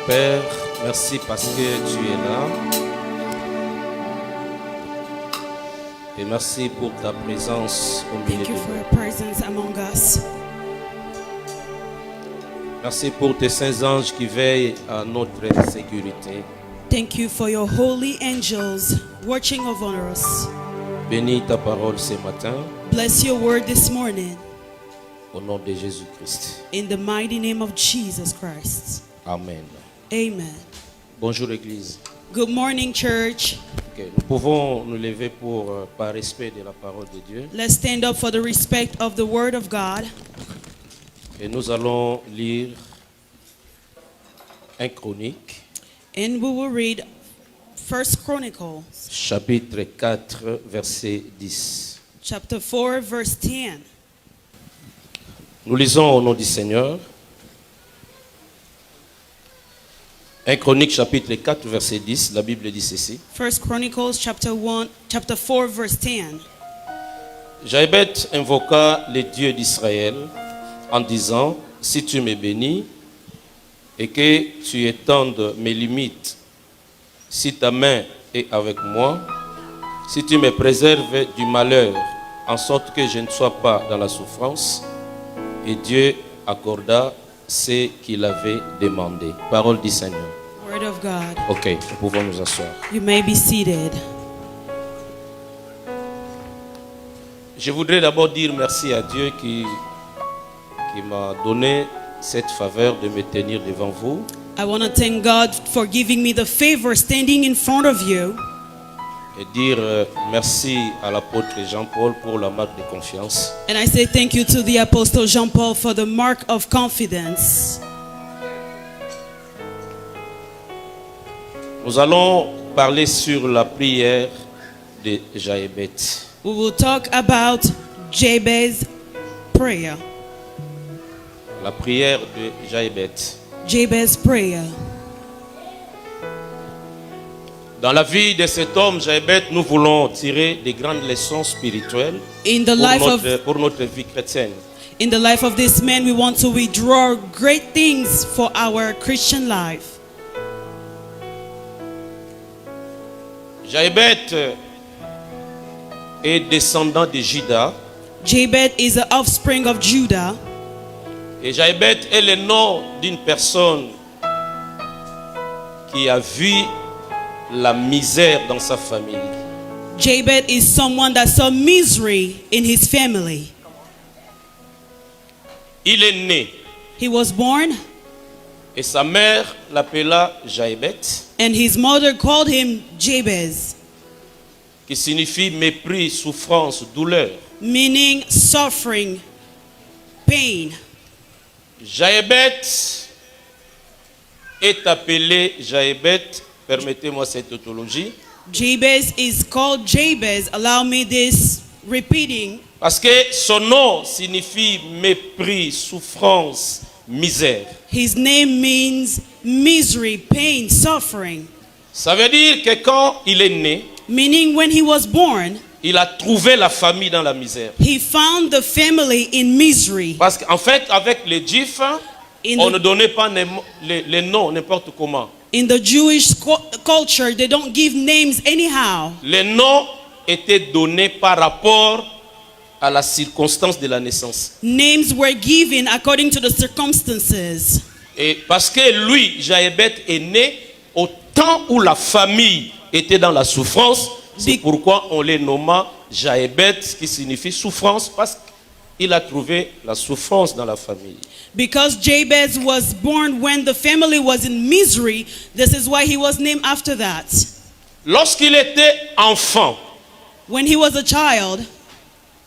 Père, merci parce que tu es là. Et merci pour ta présence au milieu de nous. Merci pour tes saints anges qui veillent à notre sécurité. Thank you for your holy angels watching over us. Bénis ta parole ce matin. Bless your word this morning. Au nom de Jésus-Christ. In the mighty name of Jesus Christ. Amen. Amen. Bonjour Église. Good morning, church. Okay. Nous pouvons nous lever pour par respect de la parole de Dieu. Let's stand up for the respect of the word of God. Et nous allons lire 1 Chronique. And we will read 1 Chronicles. Chapitre 4, verset 10. Chapter 4, verse 10. Nous lisons au nom du Seigneur. 1 Chronique chapitre 4 verset 10, la Bible dit ceci. 1 Chronicles chapter 4 verse 10. Jaébet invoqua le Dieu d'Israël en disant, si tu me bénis et que tu étendes mes limites, si ta main est avec moi, si tu me préserves du malheur, en sorte que je ne sois pas dans la souffrance, et Dieu accorda ce qu'il avait demandé. Parole du Seigneur. Word of God. Ok, nous pouvons nous asseoir. You may be seated. Je voudrais d'abord dire merci à Dieu qui m'a donné cette faveur de me tenir devant vous. I want to thank God for giving me the favor standing in front of you. Et dire merci à l'apôtre Jean-Paul pour la marque de confiance. And I say thank you to the Apostle Jean-Paul for the mark of confidence. Nous allons parler sur la prière de Jaébet. We will talk about Jabez's prayer. La prière de Jaébet. Jabez's prayer. Dans la vie de cet homme, Jaébet, nous voulons tirer des grandes leçons spirituelles pour notre vie chrétienne. In the life of this man, we want to withdraw great things for our Christian life. Jaébet est descendant de Juda. Jabez is the offspring of Judah. Et Jaébet est le nom d'une personne qui a vu la misère dans sa famille. Jabez is someone that saw misery in his family. Il est né. He was born. Et sa mère l'appela Jaébet. And his mother called him Jabez. Qui signifie mépris, souffrance, douleur. Meaning suffering, pain. Jaébet est appelé Jaébet. Permettez-moi cette tautologie. Jabez is called Jabez. Allow me this repeating. Parce que son nom signifie mépris, souffrance, misère. His name means misery, pain, suffering. Ça veut dire que quand il est né, meaning when he was born, il a trouvé la famille dans la misère. He found the family in misery. Parce qu'en fait, avec les Juifs, on ne donnait pas les noms n'importe comment. In the Jewish culture, they don't give names anyhow. Les noms étaient donnés par rapport à la circonstance de la naissance. Names were given according to the circumstances. Et parce que lui, Jaébet, est né au temps où la famille était dans la souffrance, c'est pourquoi on les nomma Jaébet, qui signifie souffrance, parce qu'il a trouvé la souffrance dans la famille. Because Jabez was born when the family was in misery, this is why he was named after that. Lorsqu'il était enfant, when he was a child,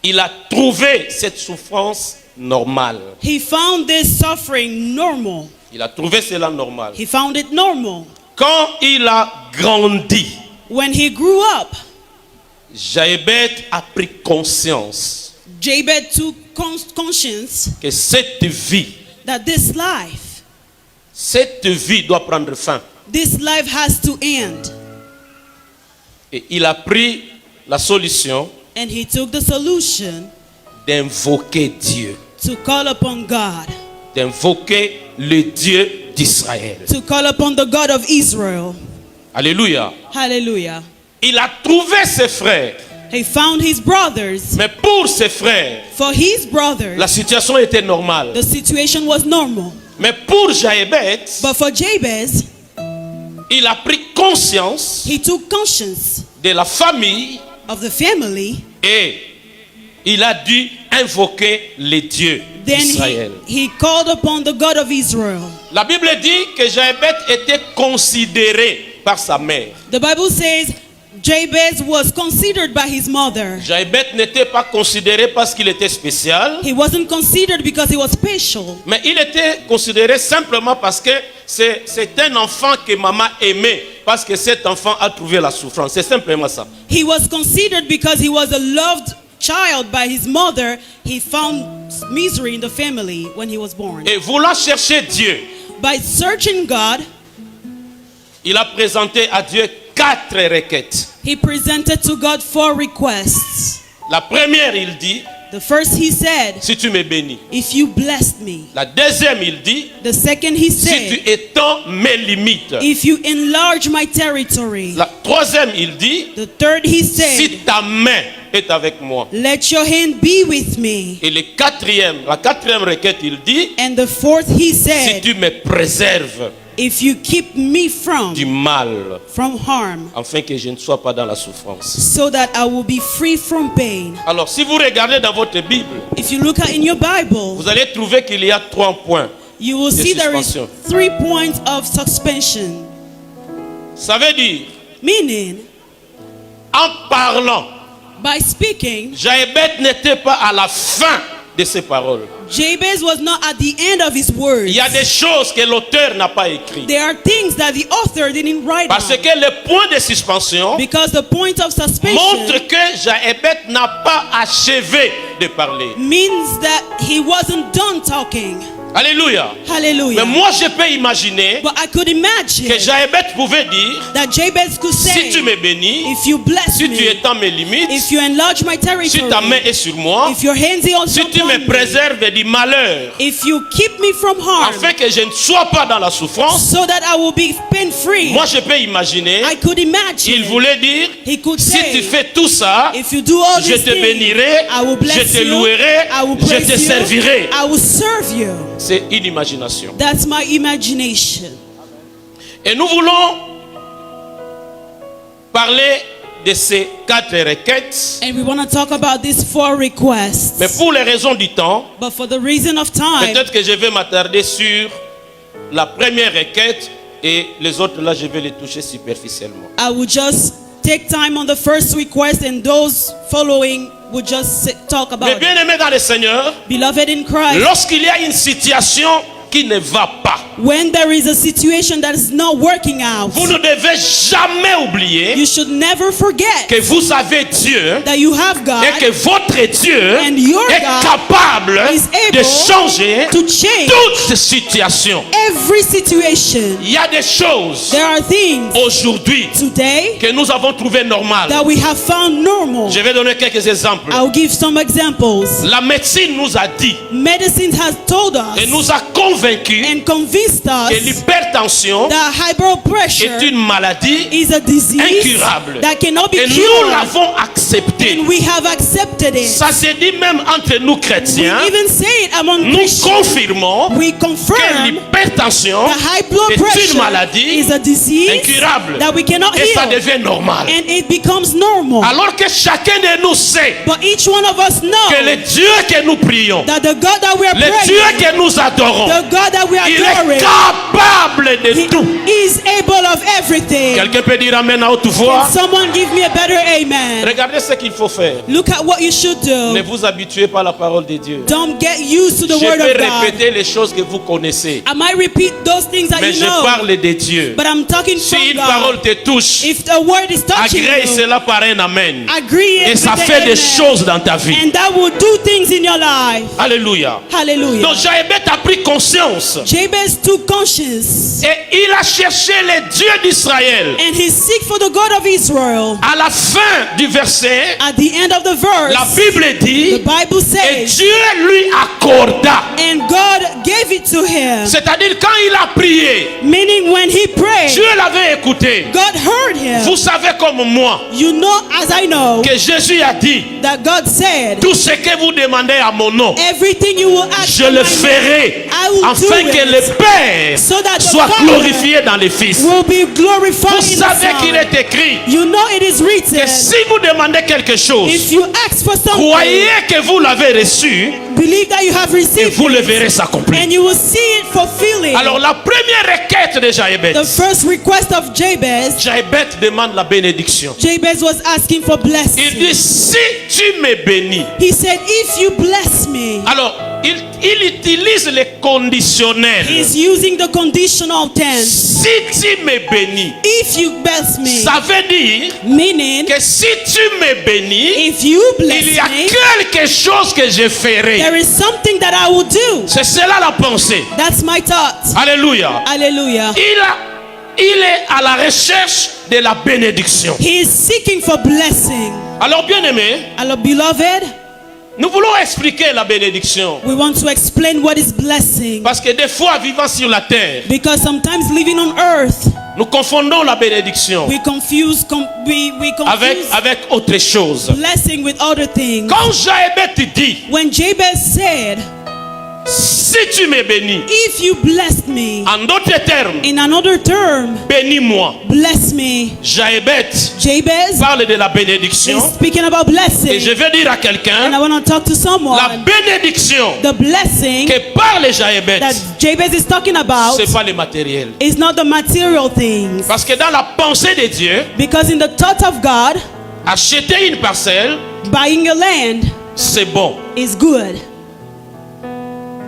il a trouvé cette souffrance normale. He found this suffering normal. Il a trouvé cela normal. He found it normal. Quand il a grandi, when he grew up, Jaébet a pris conscience. Jabez took conscience que cette vie, that this life doit prendre fin. This life has to end. Et il a pris la solution and he took the solution d'invoquer Dieu. to To call upon God. d'invoquer le Dieu d'Israël. To call upon the God of Israel. Alléluia. Hallelujah. Il a trouvé ses frères. He found his brothers. Mais pour ses frères, For his brothers, la situation était normale. the situation was normal. Mais pour Jaébet, But for Jabez, il a pris conscience he took conscience de la famille of the family. et il a dû invoquer les dieux Then d'Israël. he called upon the God of Israel. La Bible dit que Jaébet était considéré par sa mère. The Bible says Jabez was considered by his mother. Jaébet n'était pas considéré parce qu'il était spécial, He wasn't considered because he was special. mais il était considéré simplement parce que c'est un enfant que maman aimait, parce que cet enfant a trouvé la souffrance. C'est simplement ça. He was considered because he was a loved child by his mother. He found misery in the family when he was born. Et voulant chercher Dieu, By searching God, il a présenté à Dieu 4 requêtes. he presented to God 4 requests. La première, il dit, The first he said, si tu me bénis. if you blessed me. La deuxième, il dit, The second he si said, tu étends mes limites. if you enlarge my territory. La troisième, il dit, The third he si said, ta main est avec moi. let your hand be with me. Et la quatrième requête, il dit, And the fourth he si said, tu me préserves if you keep me du mal, from harm, afin que je ne sois pas dans la souffrance. so that I will be free from pain. Alors, si vous regardez dans votre Bible, If you look at in your Bible, vous allez trouver qu'il y a 3 points. you will see there is suspension. 3 points of suspension. Ça veut dire, Meaning, en parlant, by speaking, Jaébet n'était pas à la fin de ses paroles. Jabez was not at the end of his words. Il y a des choses que l'auteur n'a pas écrites. There are things that the author didn't write Parce down. que le point de suspension Because the point of suspension montre que Jaébet n'a pas achevé de parler. means that he wasn't done talking. Alléluia. Hallelujah. Mais moi, je peux imaginer But I could imagine que Jaébet pouvait dire, that Jabez could si say, tu me bénis, if you bless si tu me, étends mes limites, if you enlarge my si ta main territory, est sur moi, if your hands are also si tu upon me me, préserves du malheur, if you keep me from harm, afin que je ne sois pas dans la souffrance, so that I will be pain-free. moi je peux imaginer, I could imagine. il voulait dire, He could si say, tu fais tout ça, if you do all je these te things, bénirai, I will bless je te you, louerai, I will je praise te you, servirai. I will serve you. C'est une imagination. That's my imagination. Et nous voulons parler de ces 4 requêtes, And we want to talk about these 4 requests. mais pour les raisons du temps, But for the reason of time, peut-être que je vais m'attarder sur la première requête et les autres là je vais les toucher superficiellement. I will just take time on the first request, and those following will just talk Mais about it. bien aimé dans le Seigneur, Beloved in Christ, lorsqu'il y a une situation qui ne va pas, when there is a situation that is not working out, vous ne devez jamais oublier you should never forget que vous avez Dieu that you have God et que votre Dieu and your est God capable is able de changer to change toute situation. every situation. Il y a des choses There are things aujourd'hui today que nous avons trouvées normales. that we have found normal. Je vais donner quelques exemples. I'll give some examples. La médecine nous a dit Medicine has told et us nous a convaincus and convinced que us l'hypertension that high blood pressure est une maladie is a disease incurable. that cannot be Et nous cured, l'avons accepté. and we have accepted it. Ça se dit même entre nous We chrétiens. even say it among Nous Christians. confirmons We que confirm l'hypertension that high blood est une pressure maladie is a disease incurable. that we cannot Et ça heal, devient normal. and it becomes normal. Alors que chacun de nous sait But each one of us que know le Dieu que nous prions, that the God that we are le Dieu praying, que nous adorons, the God that we are il est adoring, capable de He tout. is able of everything. Quelqu'un peut dire amen à haute voix. Can someone give me a better amen? Regardez ce qu'il faut faire. Look at what you should Ne do. vous habituez pas à la parole de Dieu. Don't get used to the Je word peux of God. répéter les choses que vous connaissez, I might repeat those things that mais you je know, parle de Dieu. but I'm talking Si from une God. parole te touche, If the word is touching agrée you, cela par un amen. agree Et it ça with fait the des amen. choses dans ta vie. And that will do things in your life. Alléluia. Hallelujah. Donc Jaébet a pris conscience Jabez took conscience et il a cherché les dieux d'Israël d'Israël. And he seek for the God of Israel. À la fin du verset, At the end of the la verse, Bible dit, the Bible et says, Dieu lui accorda. and God gave it to him. C'est-à-dire quand il a prié, Meaning when he prayed, Dieu l'avait écouté. God heard him. Vous savez comme moi You know, as I know, que Jésus a dit, that God said, tout ce que vous demandez à mon nom, everything you will ask je for le my ferai, name, I will afin do que it, le Père so that the soit Father glorifié dans les Fils. will be glorified Vous in the savez qu'il Son. est écrit You know it is que written, si vous demandez quelque chose, if you ask for something, croyez que vous l'avez reçu believe that you have et received vous le it, verrez s'accomplir. and you will see it fulfilling. Alors la première requête de Jaébet, The first request of Jabez, Jaébet demande la bénédiction. Jabez was asking for Il blessing. dit, si tu me bénis. He said, if you bless me, Alors, il utilise les conditionnels. he's using the conditional tense. Si tu me bénis, If you bless me, ça veut dire meaning, que si tu me bénis, if you bless il y a me, quelque chose que je ferai. there is something that I will do. C'est cela la pensée. That's my thought. Alléluia. Hallelujah. Il est à la recherche de la bénédiction. He is seeking for blessing. Alors, bien aimé, Hello, beloved. nous voulons expliquer la bénédiction. We want to explain what is blessing. Parce que des fois, vivant sur la terre, Because sometimes living on earth, nous confondons la bénédiction we confuse avec autre chose. blessing with other things. Quand Jaébet dit, When Jabez said, si tu me bénis, if you blessed me, en d'autres termes, in another term, bénis-moi. bless me. Jaébet Jabez parle de la bénédiction. is speaking about Et blessing. je vais dire à And I quelqu'un, want to talk to la someone. bénédiction The blessing que parle Jaébet, that Jabez is talking about c'est pas le matériel. is not the material things. Parce que dans la pensée de Dieu, Because in the thought of God, acheter une parcelle, buying a land c'est bon. is good.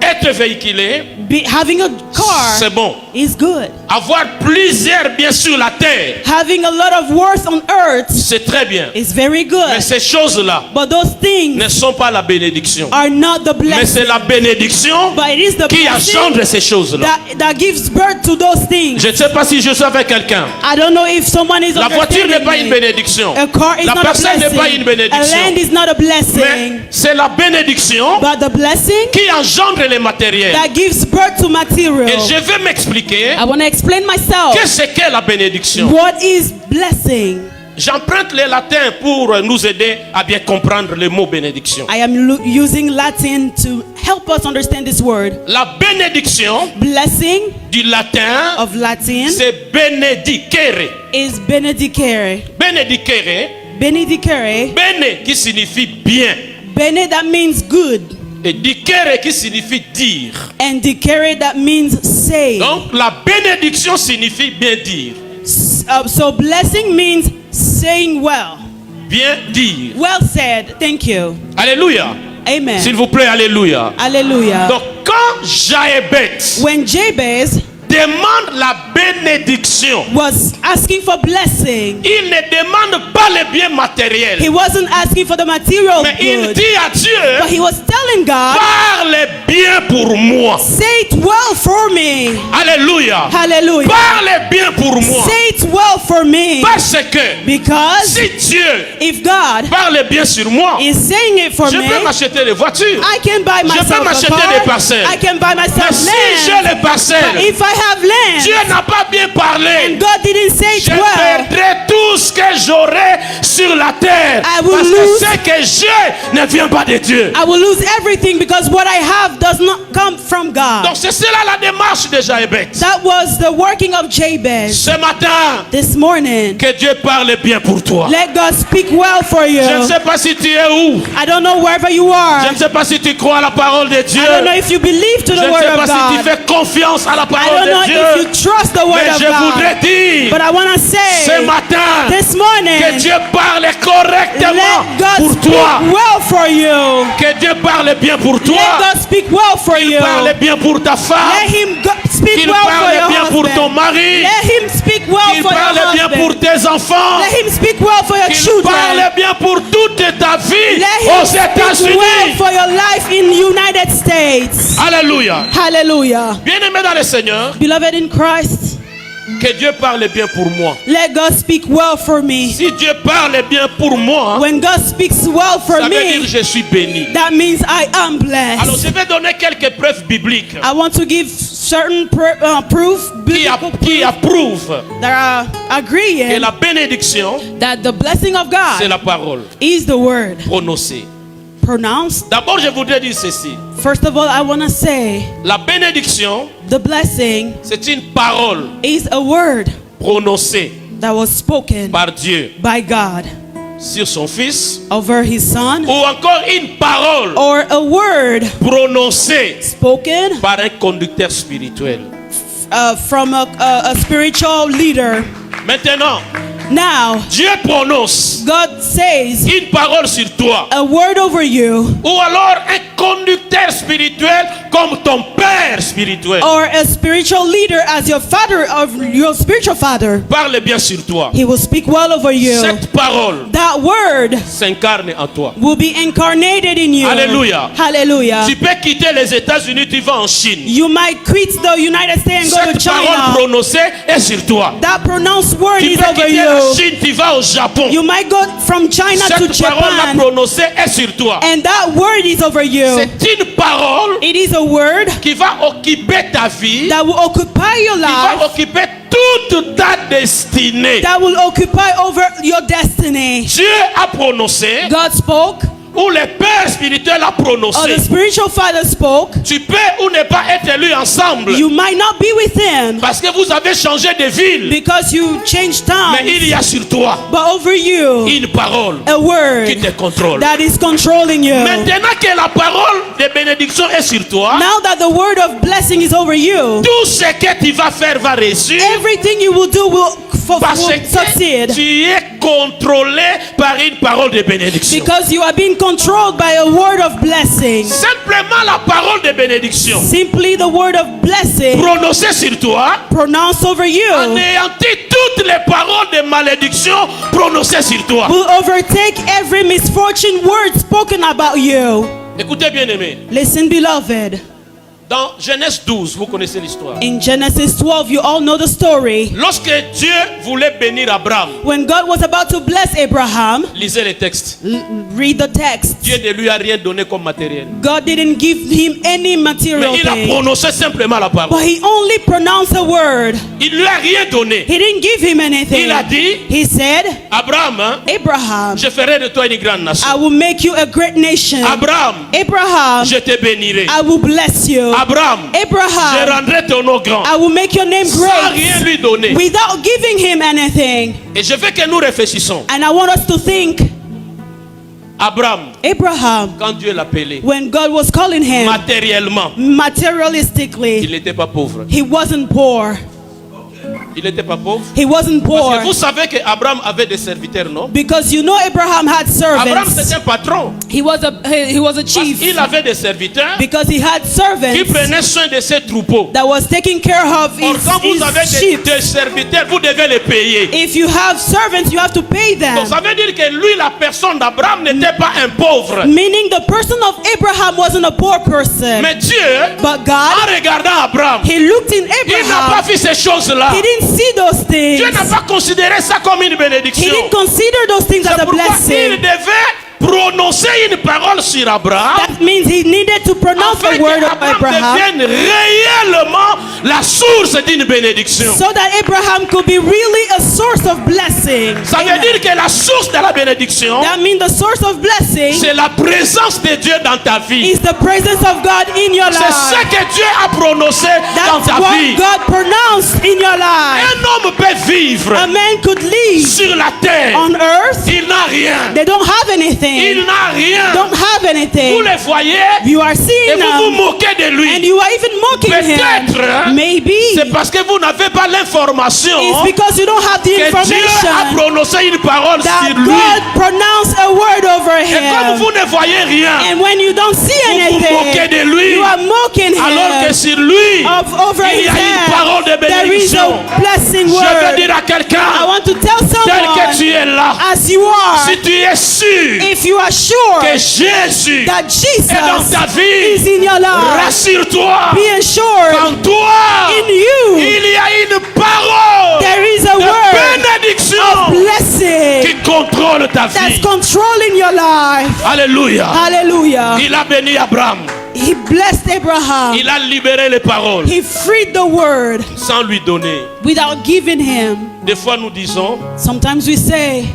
Être véhiculé, Having a car c'est bon. is good. Avoir plusieurs biens sur la terre, Having a lot of worth on earth c'est très bien. is very Mais good. ces choses-là But those things ne sont pas la bénédiction. are not the Mais c'est blessing. la bénédiction But it is the qui blessing engendre ces choses-là. that gives birth to those things. Je ne sais pas si je suis avec quelqu'un. I don't know if someone is La voiture n'est pas une understanding me. bénédiction. A car is La not a personne n'est pas blessing. une A bénédiction. land is not a blessing. Mais c'est la bénédiction But the blessing qui engendre les matériels. that gives birth to material. Et je vais m'expliquer I want to explain myself. qu'est-ce qu'est la bénédiction. What is blessing? J'emprunte le latin pour nous aider à bien comprendre le mot bénédiction. I am using Latin to help us understand this word. La bénédiction Blessing du latin, of Latin c'est benedicere. is benedicere. Benedicere, Benedicere. bene qui signifie bien. Bene that means good. Et dicere qui signifie dire. And dicere that means say. Donc la bénédiction signifie bien dire. So blessing means saying well. Bien dire. Well said. Thank you. Alléluia. Amen. S'il vous plaît, alléluia. Hallelujah. Donc quand Jaébet When Jabez demande la bénédiction, was asking for blessing, il ne demande pas les biens matériels. he wasn't asking for the material Mais il good, dit à Dieu, but he was telling God, parle bien pour moi. say it well for me. Alléluia. Hallelujah. Parle bien pour moi. Say it well for me. Parce que Because si Dieu if God parle bien sur moi, is saying it for je me, peux m'acheter des voitures. I can buy peux myself a m'acheter car. des parcelles. I can buy Mais myself si land. j'ai les parcelles, But if I have land, Dieu n'a pas bien parlé. God didn't say it Je well, perdrai tout ce que j'aurai sur la terre. I will Parce que lose- ce que j'ai ne vient pas de Dieu. I will lose everything because what I have does not come from God. Donc c'est cela la démarche de Jaébet. That was the working of Jabez. Ce matin, This morning, que Dieu parle bien pour toi. let God speak well for you. Je ne sais pas si tu es où. I don't know wherever you are. Je ne sais pas si tu crois à la parole de Dieu. I don't know if you believe to Je the ne word sais of pas si tu God. fais confiance à la I parole don't know de Dieu. if you trust the word Mais of je God. voudrais dire But I want to say ce matin this que morning, Dieu parle correctement let God pour speak toi. well for you. Que Dieu parle bien pour Let toi. God speak well for you. Parle bien pour ta Let femme. him speak Qu'il well for parle your bien pour ton husband. mari. Let him speak well Qu'il for your parle bien pour husband. tes enfants. Let him speak well for your Qu'il children. parle bien pour toute ta vie Let aux him speak well États-Unis. for your life in the United States. Alléluia. Hallelujah. Bien-aimé dans le Seigneur, Beloved in Christ, Que Dieu parle bien pour moi. Let God speak well for me. Si Dieu parle bien pour moi, When God speaks well for ça veut dire me, je suis béni. that means I am Alors blessed. je vais donner quelques preuves bibliques I want to give certain proof, biblical qui proof approuvent that are que agreeing la bénédiction, that the blessing of c'est God la parole is the word prononcée. pronounced. D'abord, je voudrais dire ceci. First of all, I want to say La bénédiction, the blessing c'est une parole is a word prononcée that was spoken par Dieu by God sur son Fils, over his son, ou encore une parole or a word prononcée spoken par un conducteur spirituel. from a spiritual leader. Maintenant, Now, Dieu prononce God says une parole sur toi, a word over you, ou alors un conducteur spirituel comme ton père spirituel or a spiritual leader as your father, of your spiritual father. parle bien sur toi. He will speak well over you. Cette parole That word s'incarne en toi. will be incarnated in you. Hallelujah. Hallelujah. Tu peux quitter les États-Unis, tu vas en Chine. You might quit the United States and go to Cette parole China. prononcée est sur toi. That pronounced word Tu is peux over quitter la you. Chine, tu vas au Japon. You might go from China to Cette parole-là Japan, prononcée est sur toi. and that word is over you. C'est une parole It is a word qui va occuper ta vie, that will occupy your qui va life, occuper toute ta destinée. that will occupy over your destiny. Dieu a prononcé, God spoke, ou le Père spirituel a or the prononcé. spiritual father spoke. Tu peux ou ne pas être élus ensemble You might not be with him parce que vous avez changé de ville. because you changed Mais il towns, y a sur toi but over you, une parole a word qui te contrôle. that is controlling you. Maintenant que la parole de bénédiction est sur toi, Now that the word of blessing is over you, tout ce que tu vas faire va réussir everything you will do will parce que succeed, tu es contrôlé par une parole de bénédiction. because you are being controlled by a word of blessing. Simplement la parole de bénédiction Simply the word of blessing prononcée sur toi pronounced over you anéantit toutes les paroles de malédiction prononcées sur toi. will overtake every misfortune word spoken about you. Écoutez bien aimé, Listen, beloved. dans Genèse 12, vous connaissez l'histoire. In Genesis 12, you all know the story. Lorsque Dieu voulait bénir Abraham, When God was about to bless Abraham, lisez les textes. read the text. Dieu ne lui a rien donné comme matériel. God didn't give him any Mais material il a thing, prononcé simplement la parole. but he only pronounced a word. Il lui a rien donné. He didn't give him anything. Il a dit, He said, Abraham, hein, Abraham, je ferai de toi une grande nation. I will make you a great nation. Abraham, Abraham, je te bénirai. I will bless you. Abraham, je Abraham, rendrai ton nom grand. I will make your name Sans rien great lui donner. without giving him anything. Et je veux que nous réfléchissons. And I want us to think, Abraham, Abraham, quand Dieu l'appelait, when God was calling him, matériellement, il materialistically, n'était pas pauvre. he wasn't poor. Il n'était pas pauvre. He wasn't Parce poor. que vous savez qu'Abraham avait des serviteurs, non? Because you know Abraham had Abraham servants. c'était un patron. He was a Parce chief. qu'il avait des serviteurs Because he had qui servants prenaient soin de ses troupeaux. that was taking care of Or, quand vous avez his sheep. des serviteurs, vous devez les payer. If you have servants, you have to pay them. Donc ça veut dire que lui, la personne d'Abraham, n'était pas un pauvre. Meaning the person of Abraham wasn't a poor person. Mais Dieu, But God, en regardant Abraham, he looked in il n'a pas Abraham. vu ces choses-là. He didn't see those things. Dieu n'a pas considéré ça comme une He bénédiction. didn't consider those things as C'est a pourquoi il blessing. devait prononcer une parole sur Abraham That means he needed to pronounce afin the word of qu'Abraham Abraham devienne réellement la source d'une bénédiction. so that Abraham could be really a source of blessing. Ça veut Amen. dire que la source de la bénédiction, That means the source of blessing c'est la présence de Dieu dans ta vie. is the presence of God in your C'est ce life. que Dieu a prononcé dans That's ta what vie. God pronounced in your life. Un homme peut vivre A man could live sur la terre. on earth. Il n'a rien. They don't have anything. Il n'a rien. Don't have Vous anything. les voyez You are et seeing vous vous them, moquez de and lui. you are even mocking Peut-être him. Maybe c'est parce que vous n'avez pas l'information it's because you don't have the que Dieu a information prononcé une parole that sur lui. God pronounced a word over Et comme him. vous ne voyez rien, And when you don't see vous vous moquez de anything, lui. you are mocking Alors que him. sur lui, Over il y his a une parole de head, there is bénédiction. a blessing Je veux word. dire à I quelqu'un, want to tell tel que someone, tu es, es là, as you are, si tu es sûr if you are sure que Jésus that Jesus est dans ta is vie, in your life, rassure-toi be assured qu'en toi, in you il y a une parole there is a de word bénédiction of blessing qui contrôle ta that's vie. controlling your life. Alléluia. Hallelujah. Il a béni Abraham. He blessed Abraham. Il a libéré les paroles He freed the word sans lui donner. without giving him. Des fois nous disons, Sometimes we say,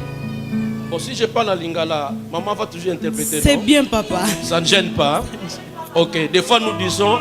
bon, si je parle en lingala, maman va toujours interpréter. c'est Non? bien papa. Ça ne gêne pas. Ok, des fois nous disons,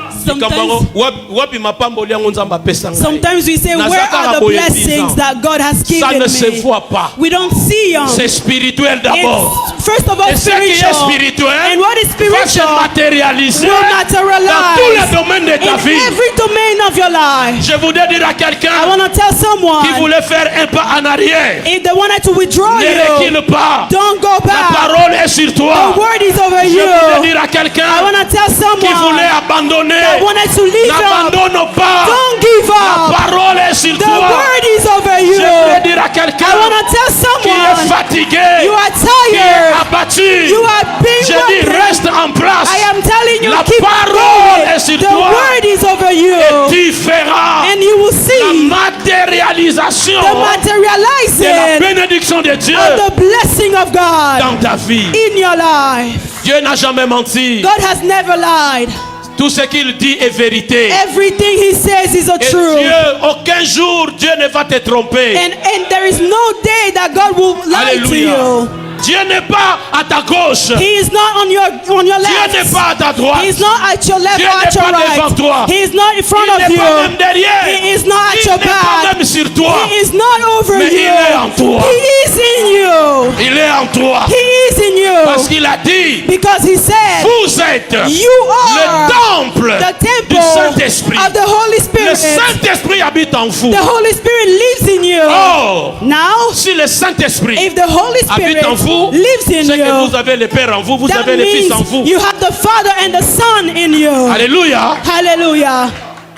Sometimes we say, where are the blessings that God has ça given ne se me? voit pas. We don't see them. C'est spirituel d'abord. It's first of all Et ce qui est spiritual. spirituel And what is va se spiritual matérialiser will dans tous les materialize domaines de ta in vie. every domain of your life. Je voudrais dire à I quelqu'un want to tell qui someone, voulait faire un pas en arrière, if they wanted to withdraw ne you, recule pas. don't go La back. parole est sur The toi. word is over Je voudrais you. dire à I quelqu'un want to tell qui someone voulait abandonner, that wanted to leave up, n'abandonne pas. don't give La up. parole est sur The toi. word is over Je you. voudrais dire à I quelqu'un want to tell qui est someone, fatigué, you are qui est tired, abattu. you are being Je dis broken. reste en place. I am telling you, La keep parole going. est sur The toi. word is over you. Et tu verras And you will la see matérialisation the de la materializing bénédiction de Dieu of the blessing of God dans ta vie. in your life. Dieu n'a jamais menti. God has never lied. Tout ce qu'il dit est vérité. Everything he says is a Et truth. Dieu, aucun jour, Dieu ne va te tromper. And there is no day that God will lie to Alléluia. you. Dieu n'est pas à ta gauche. He is not on your Dieu left. n'est pas à ta droite. He is not at your left Dieu or at n'est your pas devant right. toi. He is not in front Il of n'est pas you. même derrière. He is not at Il your n'est pas back. même sur toi. He is not over Mais you. il est en toi. He is in you. Il est en toi. He is in Parce you. qu'il a dit, Because he said, vous êtes you are le temple the du temple Saint-Esprit. of the Holy Le Spirit. Saint-Esprit habite en vous. The Holy Spirit lives in you. Or, Now, si le Saint-Esprit if the Holy Spirit habite en vous, lives in c'est que you, vous avez le Père en vous, vous that avez le Fils en means vous. you have the Father and the Son in you. Alléluia. Hallelujah.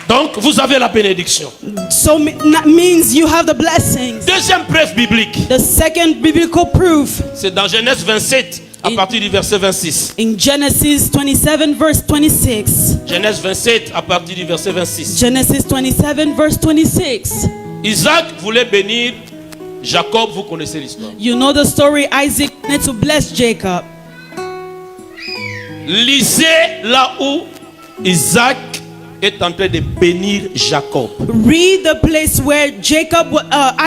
Donc, vous avez la bénédiction. So that means you have the blessings. Deuxième preuve biblique, The second biblical proof c'est dans Genèse 27, à partir du verset 26. in Genesis 27 verse 26. Genèse 27, à partir du verset 26. Genesis 27 verse 26. Isaac voulait bénir Jacob, vous connaissez l'histoire. You know the story. Isaac wanted to bless Jacob. Lisez là où Isaac est en train de bénir Jacob. Read the place where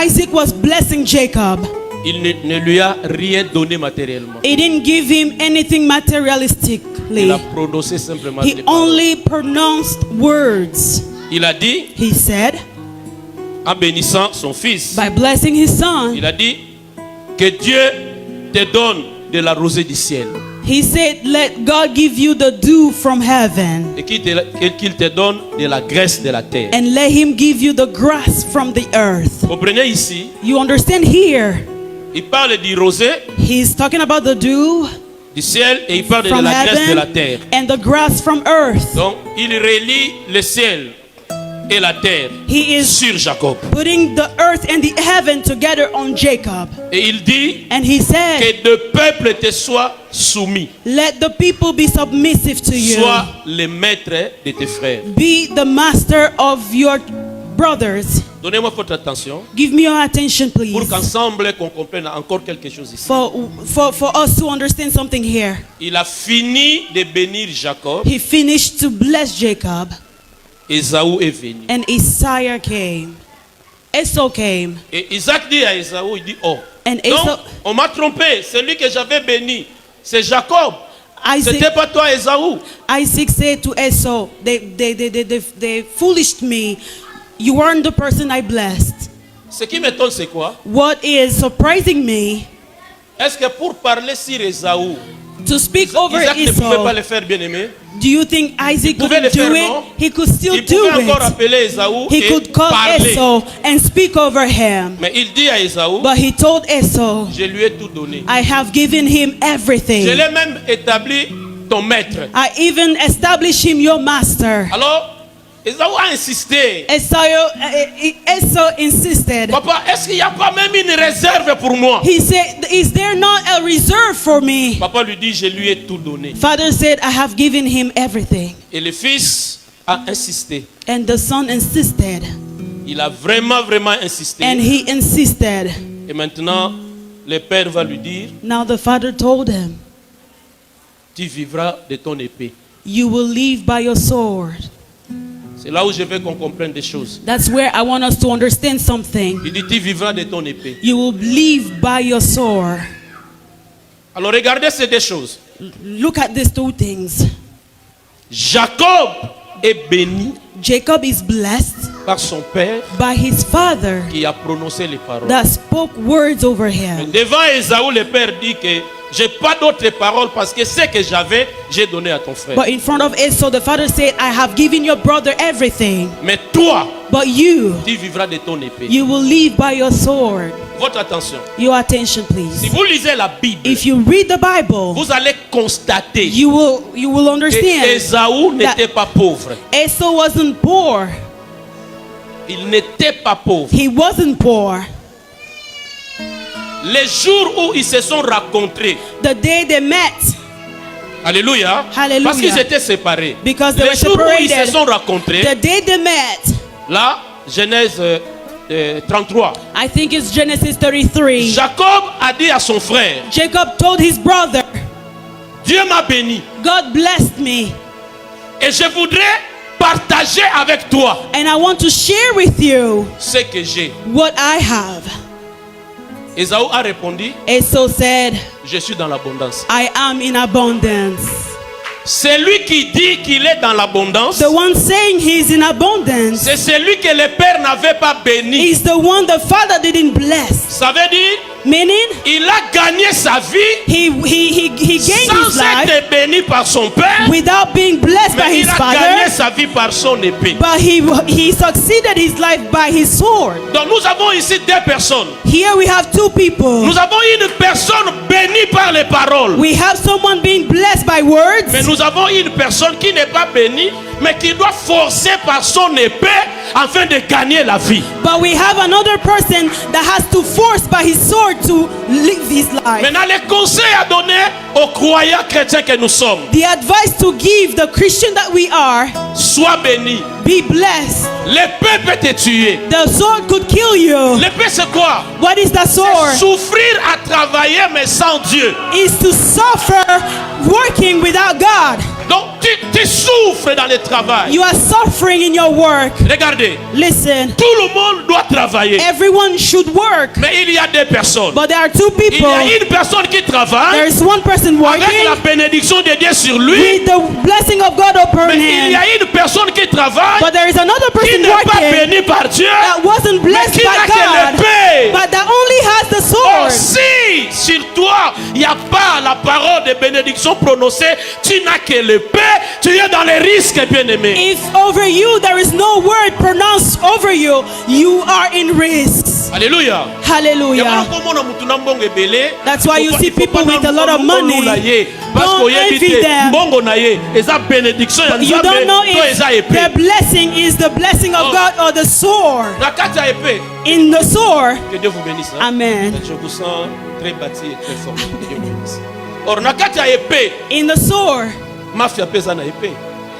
Isaac was blessing Jacob. Il ne lui a rien donné matériellement. He didn't give him anything materialistically. Il a prononcé simplement He des paroles. only pronounced words. Il a dit, He said, en bénissant son fils, by blessing his son, il a dit que Dieu te donne de la rosée du ciel he said, let God give you the dew from heaven, et qu'il te donne de la graisse de la terre. and let him give you the grass from the earth. Comprenez ici, You understand here? il parle du rosée He's talking about the dew du ciel et il parle de from la graisse de la heaven terre. and the grass from earth. Donc, il relie le ciel et la terre He is sur Jacob. putting the earth and the heaven together on Jacob. Et il dit And he said, que le peuple te soit soumis, let the people be submissive to you. sois le maître de tes frères. Be the master of your brothers. Donnez-moi votre attention Give me your attention, pour please. qu'ensemble qu'on comprenne encore quelque chose ici. For us to understand something here. Il a fini de bénir Jacob. He finished to bless Jacob, Ésaü est venu. and Isaiah came. Esau came. Et Isaac dit à Ésaü, il dit, oh, And non, Esau, on m'a trompé. Celui que j'avais béni, c'est Jacob. Isaac, C'était pas toi, Ésaü. Isaac said to Esau, they foolished me. You weren't the person I blessed. Ce qui m'étonne, c'est quoi? What is surprising me, Est-ce que pour parler sur Ésaü, to speak over Isaac ne pouvait pas Esau, le faire, bien aimé? do you think Isaac pouvait couldn't le faire, do non? it? He could still Il do pouvait encore it. appeler Ésaü He et could call parler. Esau and speak over him. Mais il dit à Ésaü, But he told Esau, je lui ai tout donné. I have given him everything. Je l'ai même établi ton maître. I even established him your master. Alors, Esaü a insisté. Esau insisted. Papa, est-ce qu'il n'y a pas même une réserve pour moi? He said, is there not a reserve for me? Papa lui dit, je lui ai tout donné. Father said, I have given him everything. Et le fils a insisté. And the son insisted. Il a vraiment insisté. And he insisted. Et maintenant, le père va lui dire, Now the father told him, tu vivras de ton épée. you will live by your sword. C'est là où je veux qu'on comprenne des choses. That's where I want us to understand something. Il dit, tu vivras de ton épée. You will live by your sword. Alors regardez ces deux choses. Look at these two things. Jacob est béni Jacob is blessed par son père by his father qui a prononcé les paroles. that spoke words over him. Devant Esaü, le père dit que j'ai pas d'autres paroles parce que ce que j'avais, j'ai donné à ton frère. But in front of Esau, the father said, I have given your brother everything. Mais toi, But you tu vivras de ton épée. will live by your sword. Votre attention. Your attention, Si please. vous lisez la Bible, If you read the Bible, vous allez constater you will que understand Esaü n'était pas pauvre. Esau wasn't poor. Il n'était pas pauvre. He wasn't poor. Les jours où ils se sont rencontrés, The day they met, alléluia, Hallelujah. parce qu'ils étaient séparés. because they Les were jours où ils se separated, sont rencontrés, the day they met, là, Genèse 33. I think it's Genesis 33. Jacob a dit à son frère, Jacob told his brother, Dieu m'a béni God blessed me, et je voudrais partager avec toi and I want to share with you ce que j'ai. what I have. Esaü a répondu, Esau said, je suis dans l'abondance. I am in abundance. Celui qui dit qu'il est dans l'abondance, The one saying he's in abundance c'est celui que le Père n'avait pas béni. is the one the father didn't bless. Ça veut dire, Meaning, il a gagné sa vie he gained sans his life être béni par son Père, without being blessed by mais his il a gagné father, sa vie par son épée. but he succeeded his life by his sword. Donc nous avons ici deux personnes. Here we have two people. Nous avons une personne bénie par les paroles. We have someone being blessed by words, Mais nous avons une personne qui n'est pas bénie, mais qui doit forcer par son épée afin de gagner la vie. but we have another person that has to force by his sword to live his life. Maintenant, les conseils à donner aux croyants chrétiens que nous sommes. The advice to give the Christian that we are, Sois béni. be blessed. L'épée peut te tuer. The sword could kill you. L'épée c'est quoi? What is the C'est sword? souffrir à travailler mais sans Dieu. Is to suffer working without God. Donc tu souffres dans le travail. You are suffering in your work. Regardez, Listen, tout le monde doit travailler. everyone should work, Mais il y a deux personnes. but there are two Il y people. a une personne qui There travaille is one person avec la working bénédiction de Dieu sur lui. with the blessing of God upon Mais il y him, a une personne qui travaille but there is another qui person n'est pas working béni par Dieu, that wasn't mais blessed qui n'a by que God, l'épée. but that only has the Or, sword. si sur toi il n'y a pas la parole de bénédiction prononcée, tu n'as que l'épée, tu es dans les risques, bien-aimé. If over you there is no word pronounced over you, you are in risks. Alléluia. Hallelujah. That's why you see people with a lot of money. Don't envy them. You don't know if their blessing is the blessing of God or the sword. In the sword, Que Dieu vous bénisse. Hein? amen. Je vous sens très bâti et très fort. Que Dieu vous bénisse. Or, nakati ya épée, In the sword, mafia pesa na épée.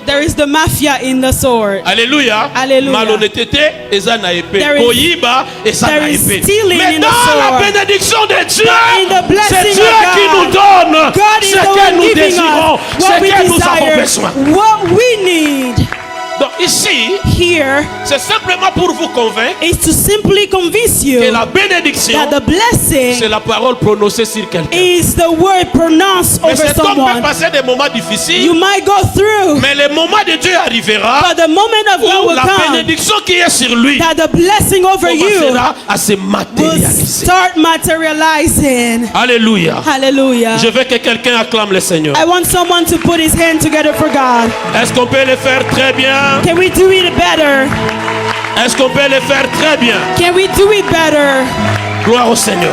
there is the mafia in the sword. Alléluia. Alléluia. Malhonnêteté, eza na épée. There is- Koyiba, eza there na is épée. stealing Mais in the dans la sword. bénédiction de Dieu, But in the blessing c'est Dieu of qui God, nous donne God is ce the que one nous giving désirons, us ce what we que nous avons desire, besoin. what we need. Donc ici, Here c'est simplement pour vous convaincre is to simply convince you que la bénédiction, that the blessing c'est la parole prononcée sur quelqu'un. is the word pronounced Mais over cet homme peut someone. passer des moments difficiles, You might go through, mais le moment de Dieu arrivera but the moment of God où will la come bénédiction qui est sur lui that the blessing over you commencera à se will matérialiser. start materializing. Alléluia. Hallelujah. Je veux que quelqu'un acclame le Seigneur. I want someone to put his hand together for God. Est-ce qu'on peut le faire très bien? Can we do it better? Est-ce qu'on peut le faire très bien? Can we do it better? Gloire au Seigneur.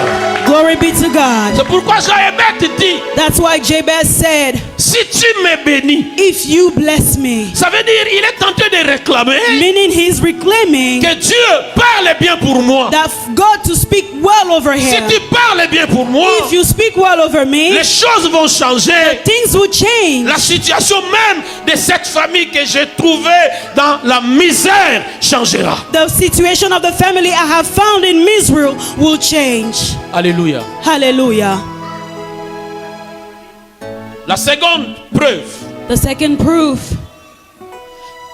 Glory be to God. C'est pourquoi Joëbed dit, That's why Jabez said, si tu me bénis, if you bless me, ça veut dire il est tenté de réclamer meaning he's reclaiming que Dieu parle bien pour moi. that God to speak well over Si him. tu parles bien pour moi, If you speak well over me, les choses vont changer. things will change. La situation même de cette famille que j'ai trouvée dans la misère changera. The situation of the family I have found in Israel will change. Alléluia. Hallelujah. La seconde preuve The second proof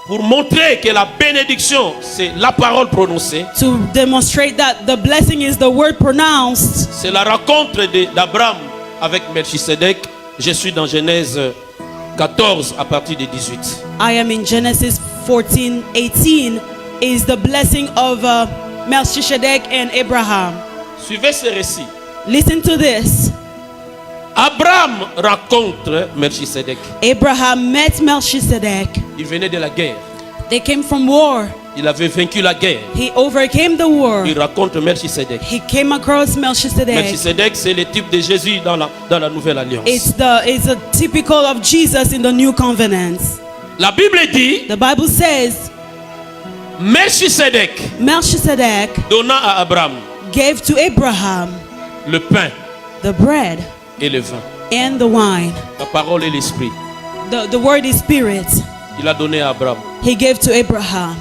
pour montrer que la bénédiction, c'est la parole prononcée, to demonstrate that the blessing is the word pronounced, c'est la rencontre d'Abraham avec Melchisedec. Je suis dans Genèse 14 à partir de 18. I am in Genesis 14:18, is the blessing of Melchizedek and Abraham. Suivez ce récit. Listen to this. Abraham rencontre Melchisedec. Abraham met Melchizedek. Il venait de la guerre. They came from war. Il avait vaincu la guerre. He overcame the war. Il rencontre Melchisedec. He came across Melchizedek. Melchisedec, c'est le type de Jésus dans la nouvelle alliance. It's a typical of Jesus in the new covenant. La Bible dit, The Bible says Melchisedec Melchizedek donna à Abraham gave to Abraham le pain the bread et le vin. and the wine. La parole et l'esprit. The word is spirit. Il a donné à Abraham. He gave to Abraham.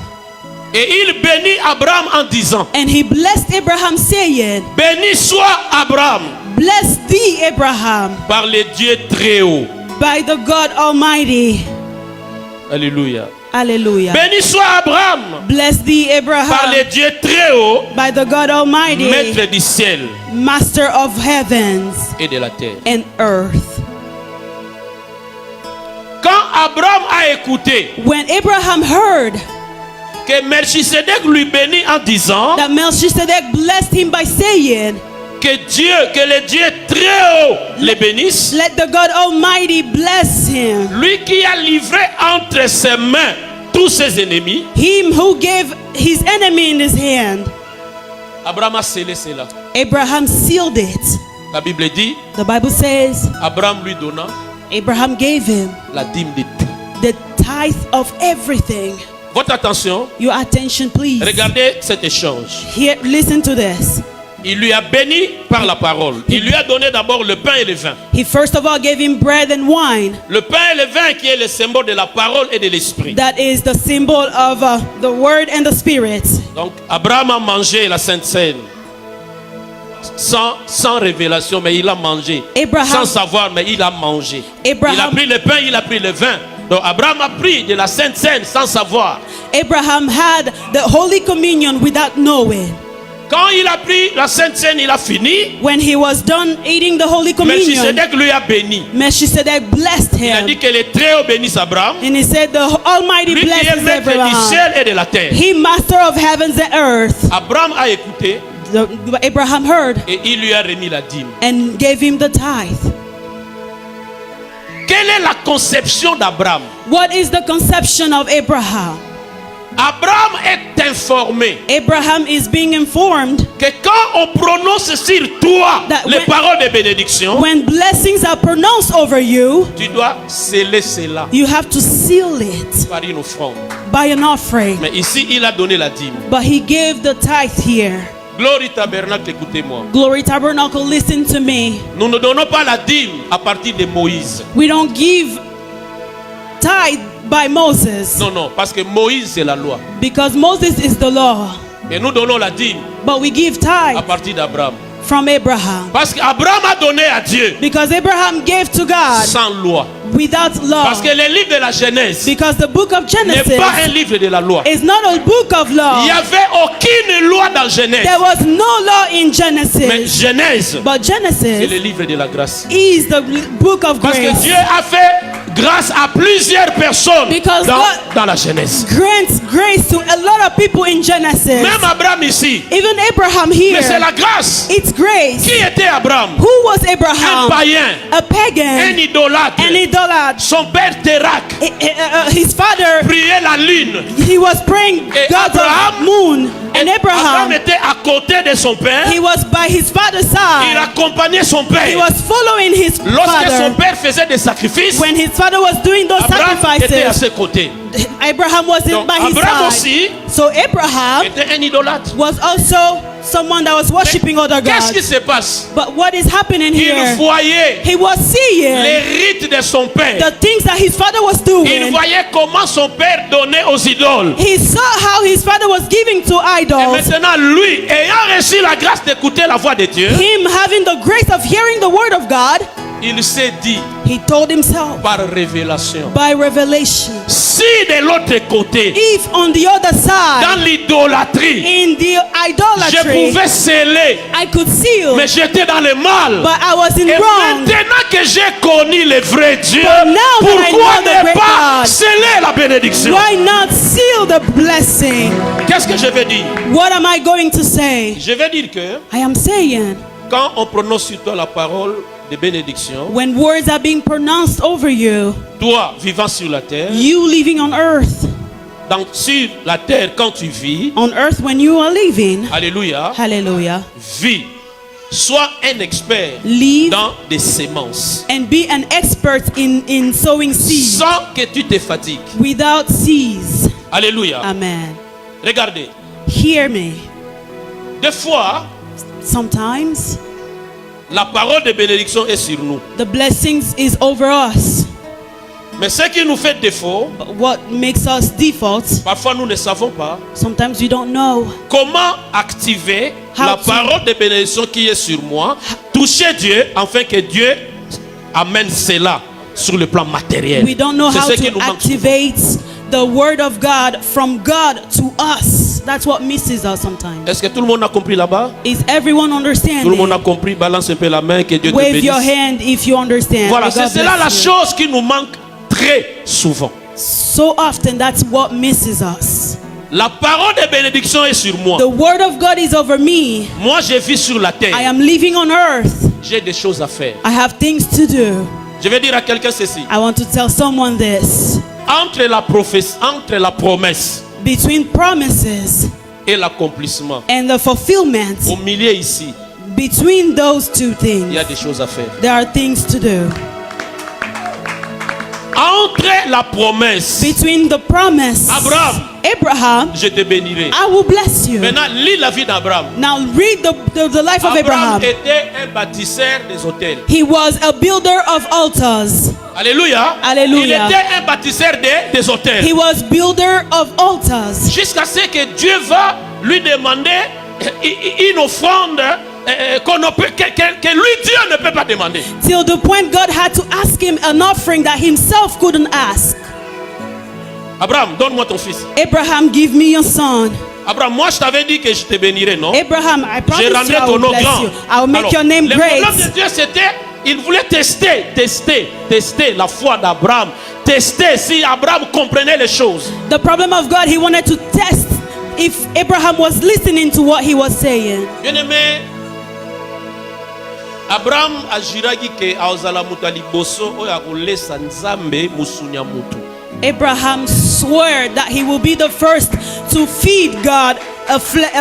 Et il bénit Abraham en disant, And he blessed Abraham, saying, béni soit Abraham bless thee, Abraham, par le Dieu très haut. by the God Almighty. Alléluia. Hallelujah. Béni soit Abraham Bless thee, par Abraham, le Dieu très haut, by the God Almighty, maître du ciel master of heavens et de la terre. and earth. Quand Abraham a écouté When Abraham heard que Melchisedec lui bénit en disant that Melchizedek blessed him by saying, que le Dieu très haut le bénisse, let the God Almighty bless him, lui qui a livré entre ses mains tous ses ennemis, him who gave his enemy in his hand, Abraham a scellé cela. Abraham sealed it. La Bible dit, The Bible says Abraham lui donna Abraham gave him la dîme de tout. the tithe of everything. Votre attention, Your attention, please. regardez cet échange. Here, listen to this. Il lui a béni par la parole. Il lui a donné d'abord le pain et le vin. He first of all gave him bread and wine. Le pain et le vin qui est le symbole de la parole et de l'esprit. That is the symbol of the word and the spirit. Donc Abraham a mangé la Sainte Seine sans révélation, mais il a mangé. Abraham- Sans savoir, mais il a mangé. Abraham- Il a pris le pain, il a pris le vin. Donc Abraham a pris de la Sainte Seine sans savoir. Abraham had the Holy Communion without knowing. Quand il a pris la Sainte Seine, il a fini. When he was done eating the Holy Communion, Melchisedec lui a béni. Melchizedek blessed Il a dit him. que le très haut bénisse Abraham. And he said, the Almighty Lui qui est blesses maître du Abraham. ciel et de la terre. He master of heavens and earth. Abraham a écouté Abraham heard et il lui a remis la dîme. and gave him the tithe. Quelle est la conception d'Abraham? What is the conception of Abraham? Abraham est informé Abraham is being informed que quand on prononce sur toi That les when- paroles de bénédiction, when blessings are pronounced over you, tu dois sceller cela you have to seal it par une offrande. by an offering. Mais ici, il a donné la dîme. But he gave the tithe here. Glory Tabernacle, écoutez-moi. Glory Tabernacle, listen to me. Nous ne donnons pas la dîme à partir de Moïse. We don't give tithe by Moses, Non, non, parce que Moïse, c'est la loi. because Moses is the law. Et nous donnons la dîme But we give à tithe partir d'Abraham. from Abraham, Parce qu'Abraham a donné à Dieu because Abraham gave to God sans loi. without law. Parce que le livre de la Genèse Because the book of n'est Genesis pas un livre de la loi. is not a book of Il law. n'y avait aucune loi dans Genèse. There was no law in Mais Genesis. Genèse, But c'est le Genesis livre de la grâce. is the book of Parce que grace. Dieu a fait grâce à plusieurs personnes Because dans la Genèse. Grants grace to a lot of people in Genesis. Même Abraham ici. Even Abraham Mais c'est here. la grâce. It's grace. Qui était Abraham? Who was Un Abraham? païen, A un pagan, idolâtre. an idolot. Son père Térak His father, priait la lune. he was praying Et God's Abraham- moon. And Abraham Abraham, était à côté de son père. he was by his father's Il side. a accompagnait son He père. was following his Lorsque son father. père faisait des sacrifices, When his father was doing those Abraham était à sacrifices, ses côtés. Abraham was Donc, by his Abraham side. aussi So Abraham était un idolâtre. was also someone that was worshiping other Qu'est-ce qui gods. se passe? But what is happening Il here? voyait He was seeing les rites de son père. the things that his father was Il doing. voyait comment son père donnait aux idoles. He saw how his father was giving to Et idols. maintenant, lui, ayant reçu la grâce d'écouter la voix de Dieu, Him having the grace of hearing the word of God, il s'est dit he told himself par révélation, by revelation, si de l'autre côté, if on the other side, dans l'idolâtrie, in the je idolatry, pouvais sceller, I could seal, mais j'étais dans le mal. but I was in Et wrong. maintenant que j'ai connu le vrai Dieu, But now that I pourquoi know the ne great pas God, sceller la bénédiction? Why not seal the blessing? Qu'est-ce que je vais dire? What am I going to say? Je vais dire que I am saying, quand on prononce sur toi la parole de bénédiction, when words are being pronounced over you, toi vivant sur la terre, you living on earth, sur la terre quand tu vis, on earth when you are living, alléluia, hallelujah, vis, sois un expert live dans des semences, and be an expert in sowing seeds sans que tu te fatigues. without seeds. Alléluia. Amen. Regardez, Hear me. des fois, Sometimes la parole de bénédiction est sur nous. the blessings is over us. Mais ce qui nous fait défaut, But what makes us default, parfois nous ne savons pas sometimes we don't know comment activer How la to- parole de bénédiction qui est sur moi, toucher Dieu afin que Dieu amène cela sur le plan matériel. We don't know C'est how ce qui to nous manque souvent. activate the word of God from God to us. That's what misses us sometimes. Est-ce que tout le monde a compris là-bas? Is everyone Tout le monde understanding? a compris? Balance un peu la main, que Dieu te Wave your bénisse. hand if you understand. Voilà, May c'est God cela la bless you. chose qui nous manque très souvent. So often that's what misses us. La parole de bénédiction est sur moi. The word of God is over me. Moi, je vis sur la terre. I am living on earth. J'ai des choses à faire. I have things to do. Je vais dire à quelqu'un ceci. I want to tell someone this. Entre la promesse Between promises et l'accomplissement, and the fulfillment, au milieu ici, between those two il y a things, des choses à faire. there are things to do. Entre la promesse, Between the promise, Abraham, je te bénirai. I will bless you. Maintenant, lis la vie d'Abraham. Now read the life of Abraham Abraham. était un bâtisseur des hôtels. He was a builder of altars. Alléluia. Alléluia. Il était un bâtisseur des hôtels. He was builder of altars. Jusqu'à ce que Dieu va lui demander une offrande que lui, Dieu, ne peut pas demander. Till the point God had to ask him an offering that himself couldn't ask. Abraham, donne-moi ton fils. Abraham, give me your son. Abraham, moi je t'avais dit que je te bénirais, non? Abraham, I Je promise you rendrai I ton will nom bless grand. you. I will make Alors, your name le problème de great. Dieu, c'était, il voulait tester la foi d'Abraham. Tester si Abraham comprenait les choses. The problem of God, he wanted to test if Abraham was listening to what he was saying. Bien-aimé, Abraham ajiraki ke aozala mutu liboso oyo akolesa nzambe musunya mutu. Abraham swore that he will be the first to feed God a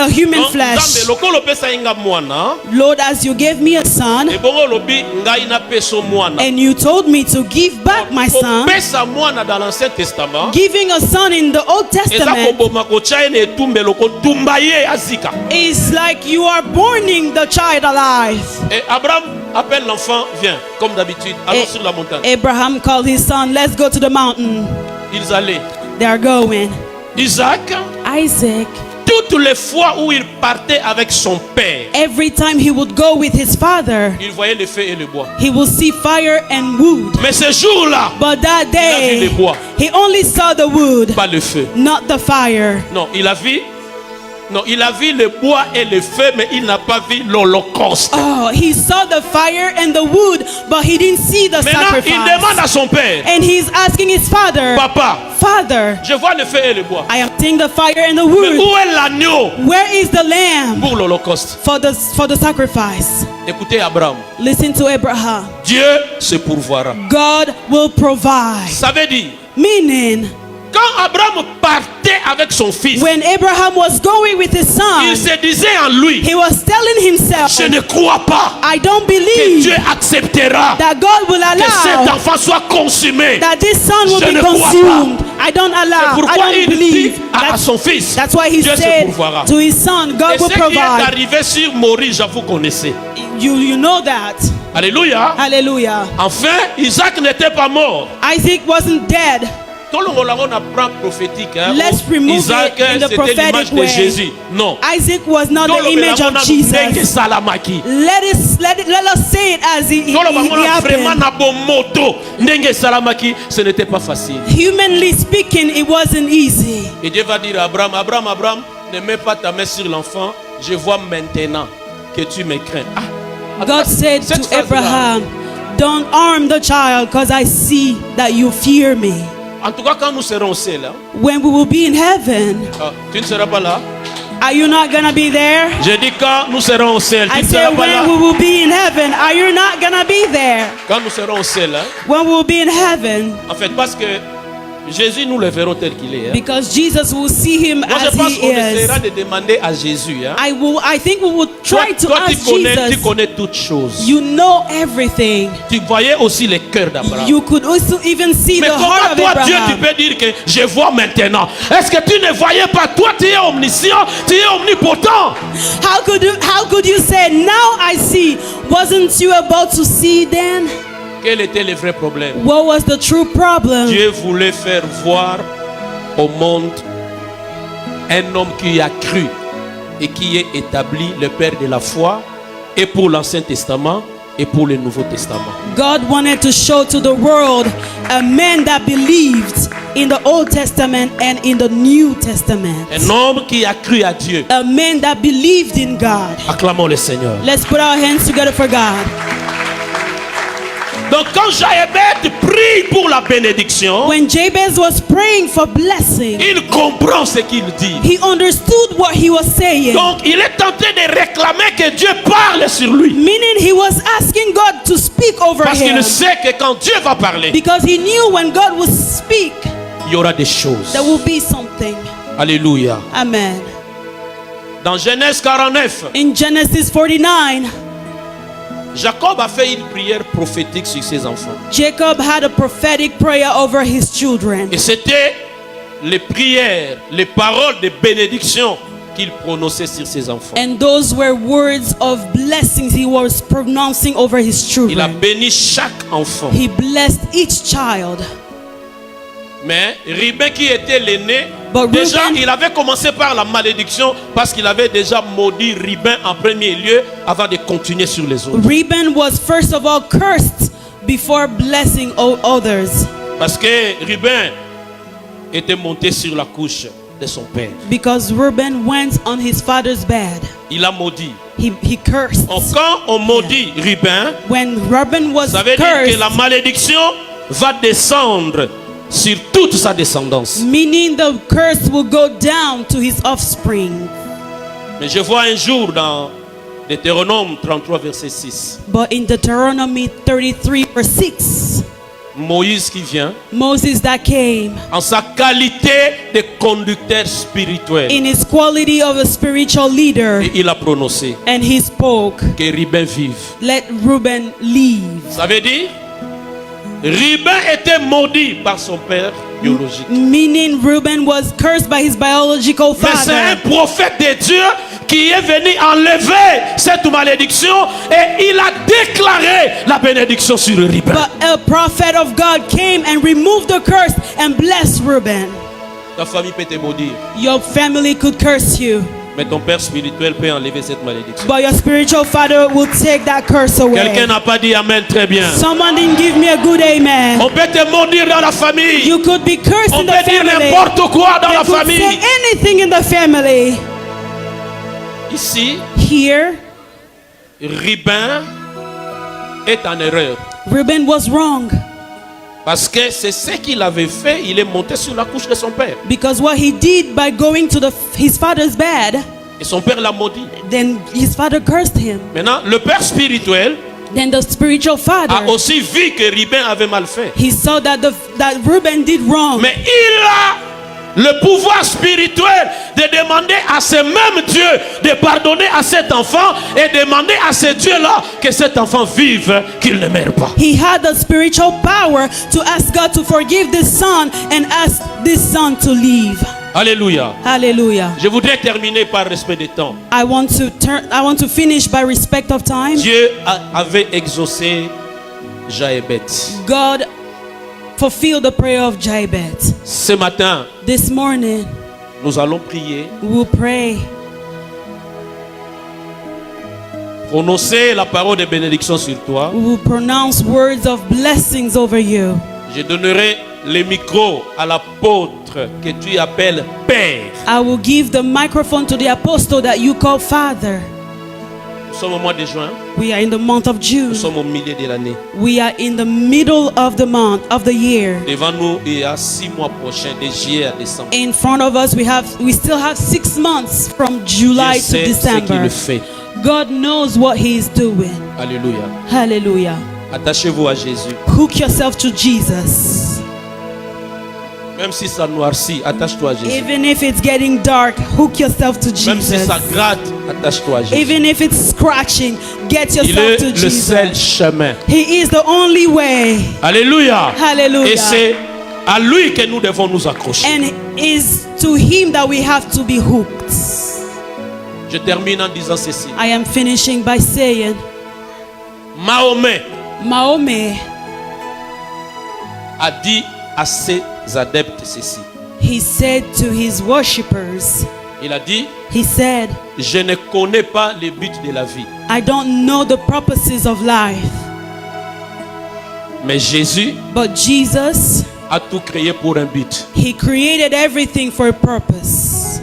human Nzambe flesh. lokolo pesa inga mwana, Lord, as you gave me a son, ebongo lobi ngai na peso mwana. and you told me to give back my son, Pesa mwana dans l'Ancien Testament. giving a son in the Old Eza Testament koboma kotia ene etumbe loko tumba ye azika. is like you are burning the child alive. Et Abraham appelle l'enfant, viens, comme d'habitude, allons sur la montagne. Abraham called his son, let's go to the mountain. Ils allaient. They are going. Isaac, Isaac, toutes les fois où il partait avec son père, every time he would go with his father, il voyait le feu et le bois. he will see fire and wood. Mais ce jour-là, But that vu day, le bois. he only saw the wood, pas le feu. not the fire. Non, il a vu le bois et le feu, mais il n'a pas vu l'Holocauste. Oh, he saw the fire and the wood, but he didn't see the Maintenant, il demande sacrifice. à son père, And he's asking his father, papa, Father, je vois le feu et le bois. I am seeing the fire and the Mais wood. où est l'agneau Where is the lamb pour l'Holocauste? for the sacrifice? Écoutez Abraham, Listen to Abraham. Dieu se pourvoira. God will provide. Ça veut dire, Meaning, quand Abraham partait avec son fils, when Abraham was going with his il son, se disait en lui, he was telling himself, je ne crois pas I don't que believe Dieu acceptera that God will que cet allow enfant soit consumé. that this son will Je be ne crois consumed. I don't C'est allow, I pourquoi don't il dit believe. à son fils, That's why he Dieu se said pourvoira. to his son, Et God ce will qui est provide. arrivé sur Maurice, vous connaissez. You know that. Alléluia. Hallelujah. Enfin, Isaac n'était pas mort. Isaac wasn't dead. Tout le monde apprend prophétique. Hein, Let's remove Isaac, it in the c'était prophetic l'image de way. Jésus. Non. Isaac was not the image of Jesus. Let us say it as it Vraiment happened. ce n'était pas facile. Humanly speaking, it wasn't easy. Et Dieu va dire à Abraham, Abraham, ne mets pas ta main sur l'enfant. Je vois maintenant que tu me crains. God said cette to phrase-là. Abraham, don't harm the child because I see that you fear me. En tout cas, quand nous serons au ciel, hein, When we will be in heaven, tu ne seras pas là. are you not going to be there? Je dis quand nous serons au ciel, tu I ne said, seras pas là. when we will be in heaven, are you not going to be there? Quand nous serons au ciel, hein, When we will be in heaven, en fait, parce que Jésus, nous le verrons tel qu'il est. Hein. because Jesus will see him Moi, je as pense he qu'on is. essaiera de demander à Jésus. Hein. I think we will try to Toi, tu ask connais Jesus. toutes choses. You know everything. Tu voyais aussi les cœurs d'Abraham. You could also even see Mais the heart comment of toi, Dieu, tu Abraham. peux dire que je vois maintenant? Est-ce que tu ne voyais pas? Toi, tu es omniscient, tu es omnipotent. How could you say, now I see? Wasn't you about to see then? Quel était le vrai problème? What was the true problem? Dieu voulait faire voir au monde un homme qui a cru et qui est établi le père de la foi et pour l'Ancien Testament et pour le Nouveau Testament. God wanted to show to the world a man that believed in the Old Testament and in the New Testament. Un homme qui a cru à Dieu. A man that believed in God. Acclamons le Seigneur. Let's put our hands together for God. Donc quand Jaébet prie pour la bénédiction, When Jabez was praying for blessing, il comprend ce qu'il dit. he understood what he was saying. Donc il est tenté de réclamer que Dieu parle sur lui. Meaning he was asking God to speak over Parce him. qu'il sait que quand Dieu va parler, Because he knew when God would speak, il y aura des choses. there will be something. Alléluia. Amen. Dans Genèse 49, In Genesis 49, Jacob a fait une prière prophétique sur ses enfants. Jacob had a prophetic prayer over his children. Et c'était les prières, les paroles de bénédiction qu'il prononçait sur ses enfants. And those were words of blessings he was pronouncing over his Il a children. béni chaque enfant. He blessed each child. Mais Rubin qui était l'aîné, But déjà Reuben- il avait commencé par la malédiction parce qu'il avait déjà maudit Rubin en premier lieu avant de continuer sur les autres. Reuben was first of all cursed before blessing others. Parce que Rubin était monté sur la couche de son père. Because Reuben went on his father's bed. Il a maudit. He cursed. Quand on maudit Rubin, When Reuben was ça veut dire cursed, que la malédiction va descendre sur toute sa descendance. meaning the curse will go down to his offspring. Mais je vois un jour dans Deutéronome 33 verset 6, But in Deuteronomy 33 verse 6, Moïse qui vient Moses that came en sa qualité de conducteur spirituel. in his quality of a spiritual leader, Et il a prononcé and he spoke, que Rubin vive. let Reuben leave. Ça veut dire Rubin était maudit par son père biologique. Meaning Reuben was cursed by his biological Mais c'est un father. prophète de Dieu qui est venu enlever cette malédiction et il a déclaré la bénédiction sur Rubin. But a prophet of God came and removed the curse and blessed Reuben. Ta famille peut te maudire, Your family could curse you, mais ton père spirituel peut enlever cette malédiction. but your spiritual father will take that curse Quelqu'un away. n'a pas dit amen très bien. Someone didn't give me a good amen. On peut te maudire dans la famille. You could be cursed On in peut the dire family. n'importe quoi dans They la could famille. say anything in the family. Ici, Here, Rubin est en erreur. Reuben was wrong Parce que c'est ce qu'il avait fait. Il est monté sur la couche de son père. because what he did by going to his father's bed, Et son père l'a maudit. then his father cursed him. Maintenant, le père spirituel Then the spiritual a father, aussi vu que Rubin avait mal fait. he saw that Reuben did wrong. Mais il a le pouvoir spirituel de demander à ce même Dieu de pardonner à cet enfant et demander à ce Dieu-là que cet enfant vive, qu'il ne meure pas. He had the spiritual power to ask God to forgive this son and ask this son to leave. Alléluia. Hallelujah. Je voudrais terminer par respect des temps. I want to finish by respect of time. Dieu avait exaucé Jaébet. God fulfilled the prayer of Jabez. Ce matin, This morning, nous allons prier, we will pray, prononcer la parole de bénédiction sur toi. we will pronounce words of blessings over you. Je donnerai le micro à l'apôtre que tu appelles Père. I will give the microphone to the apostle that you call Father. Nous sommes au mois de juin, We are in the month of nous June. sommes au milieu de l'année. We are in the middle of the month of the year. Devant nous, il y a 6 mois prochains, de juillet à décembre. In front of us, we still have 6 months from July Dieu to sait ce qu'il December. fait. God knows what He is doing. Alléluia. Hallelujah. Attachez-vous à Jésus. Hook yourself to Jesus. Même si ça noircit, attache-toi à Jésus. Even if it's getting dark, hook yourself to Même si Jesus. ça gratte, attache-toi à Jésus. Even if it's scratching, get Il yourself est to le seul Jesus. chemin. He is the only way. Alléluia. Hallelujah. Et c'est à lui que nous devons nous accrocher. And it is to Him that we have to be hooked. Je termine en disant ceci. I am finishing by saying, Mahomet Mahomet, a dit à ses adeptes ceci. he said to his worshippers, Il a dit, he said, je ne connais pas le but de la vie. I don't know the purposes of life, Mais Jésus but Jesus, a tout créé pour un but. He created everything for a purpose.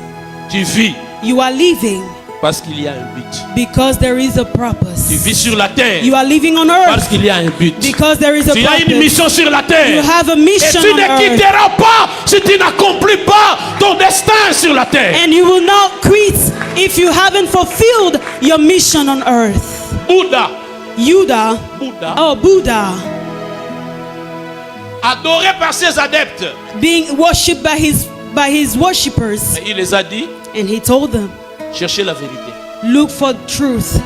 Tu vis You are living parce qu'il y a un but. because there is a Tu purpose. vis sur la terre You are living on parce earth qu'il y a un but. because there is a Tu as une purpose. mission sur la You terre. have a Et mission tu on ne earth. quitteras pas si tu n'accomplis pas ton destin sur la terre. And you will not quit if you haven't fulfilled your mission on earth. Bouddha, Buddha, adoré par ses adeptes, being worshipped by his worshippers, mais il les a dit, and he told them, cherchez la vérité. look for truth.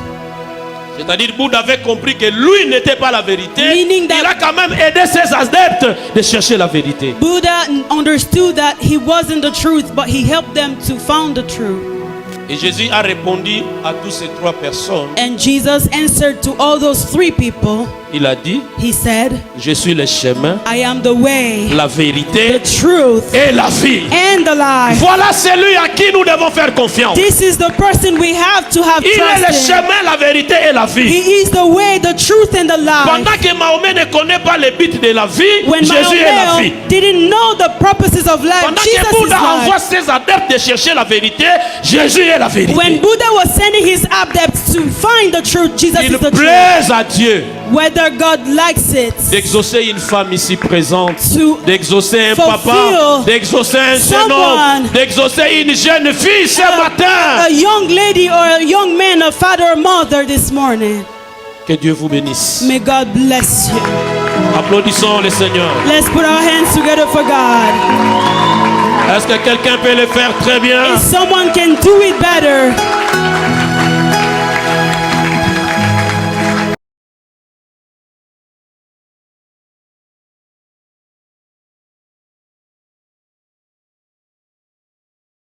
C'est-à-dire, Bouddha avait compris que lui n'était pas la vérité. Meaning that- Il a quand même aidé ses adeptes de chercher la vérité. Buddha understood that he wasn't the truth, but he helped them to find the truth. Et Jésus a répondu à toutes ces 3 personnes. And Jesus answered to all those 3 people. Il a dit, He said, je suis le chemin, I am the way, la the vérité truth, et la vie. and the life. Voilà celui à qui nous devons faire confiance. This is the person we have to have Il est le trust in. chemin, la vérité et la vie. He is the way, the truth, and the life. Pendant que Mahomet ne connaît pas le but de la vie, When Jésus est la vie. Mahomet didn't know the purposes of life, Pendant Jesus que is Bouddha envoie life. ses adeptes de chercher la vérité, Jésus est la vérité. When Buddha was sending his adepts to find the truth, Jesus Il is the truth. plaise à Dieu Whether God likes it, d'exaucer une femme ici présente, to d'exaucer un papa, fulfill d'exaucer un jeune homme, someone, d'exaucer une jeune fille ce matin. a young lady or a young man, a father or mother this morning. Que Dieu vous bénisse. May God bless you. Applaudissons le Seigneur. Let's put our hands together for God. Est-ce que quelqu'un peut le faire très bien? If someone can do it better,